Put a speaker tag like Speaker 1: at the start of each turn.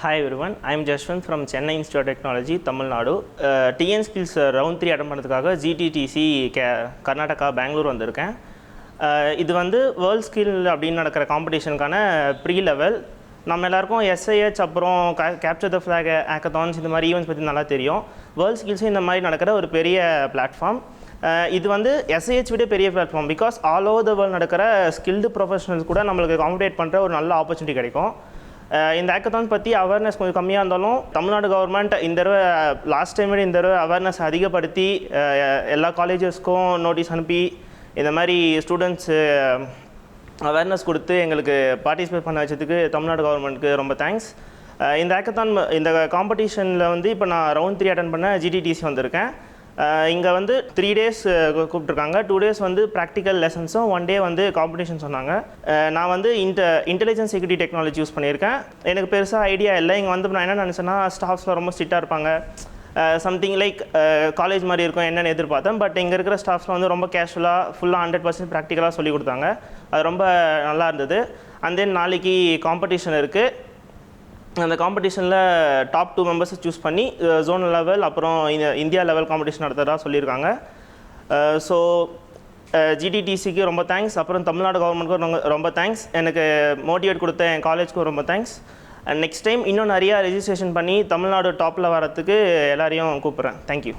Speaker 1: Hi everyone, I am Jashwant from Chennai Institute of Technology, Tamil Nadu. TN Skills round 3 attend பண்ணதுக்காக GTTC Karnataka Bangalore வந்திருக்கேன். இது வந்து world skill அப்படின்னு நடக்கிற காம்படிஷனுக்கான pre level. நம்ம எல்லாருக்கும் SIH அப்புறம் கேப்சர் த ஃப்ளாக் ஹேக்கத்தான்ஸ் இந்த மாதிரி ஈவெண்ட்ஸ் பற்றி நல்லா தெரியும். வேர்ல்ட் ஸ்கில்ஸும் இந்த மாதிரி நடக்கிற ஒரு பெரிய பிளாட்ஃபார்ம். இது வந்து SIH விட பெரிய platform. Because all over the world நடக்கிற ஸ்கில்டு ப்ரொஃபஷனல்ஸ் கூட நம்மளுக்கு காம்படேட் பண்ணுற ஒரு நல்ல ஆப்பர்ச்சுனிட்டி கிடைக்கும். இந்த ஹேக்கத்தான் பற்றி அவேர்னஸ் கொஞ்சம் கம்மியாக இருந்தாலும் தமிழ்நாடு கவர்மெண்ட் இந்த தடவை லாஸ்ட் டைம் விட இந்த தடவை அவேர்னஸ் அதிகப்படுத்தி எல்லா காலேஜஸ்க்கும் நோட்டீஸ் அனுப்பி இந்த மாதிரி ஸ்டூடெண்ட்ஸு அவேர்னஸ் கொடுத்து எங்களுக்கு பார்ட்டிசிபேட் பண்ண வச்சதுக்கு தமிழ்நாடு கவர்மெண்ட்டுக்கு ரொம்ப தேங்க்ஸ். இந்த ஹேக்கத்தான் இந்த காம்படிஷனில் வந்து இப்போ நான் ரவுண்ட் 3 அட்டன் பண்ண GTTC வந்திருக்கேன். இங்கே வந்து 3 days கூப்பிட்ருக்காங்க. 2 days வந்து ப்ராக்டிக்கல் லெசன்ஸும் 1 day வந்து காம்படிஷன் சொன்னாங்க. நான் வந்து இன்டெலிஜென்ஸ் செக்யூரிட்டி டெக்னாலஜி யூஸ் பண்ணியிருக்கேன். எனக்கு பெருசாக ஐடியா இல்லை. இங்கே வந்து நான் என்ன நினச்சேன்னா ஸ்டாஃப்ஸில் ரொம்ப ஸ்ட்ரிக்டாக இருப்பாங்க, சம்திங் லைக் காலேஜ் மாதிரி இருக்கும் என்னென்னு எதிர்பார்த்தேன். பட் இங்கே இருக்கிற ஸ்டாஃப்ஸில் வந்து ரொம்ப கேஷுவலாக ஃபுல்லாக 100% ப்ராக்டிக்கலாக சொல்லி கொடுத்தாங்க. அது ரொம்ப நல்லா இருந்தது. அண்ட் தென் நாளைக்கு காம்படிஷன் இருக்குது. அந்த காம்படிஷனில் டாப் 2 மெம்பர்ஸை சூஸ் பண்ணி ஜோனல் லெவல் அப்புறம் இந்தியா லெவல் காம்படிஷன் நடத்துகிறதா சொல்லியிருக்காங்க. ஸோ GTTCக்கு ரொம்ப தேங்க்ஸ். அப்புறம் தமிழ்நாடு கவர்மெண்ட்டுக்கும் ரொம்ப தேங்க்ஸ். எனக்கு மோட்டிவேட் கொடுத்த என் காலேஜ்க்கும் ரொம்ப தேங்க்ஸ். அண்ட் நெக்ஸ்ட் டைம் இன்னும் நிறையா ரெஜிஸ்ட்ரேஷன் பண்ணி தமிழ்நாடு டாப்பில் வரத்துக்கு எல்லாரையும் கூப்பிட்றேன். தேங்க்யூ.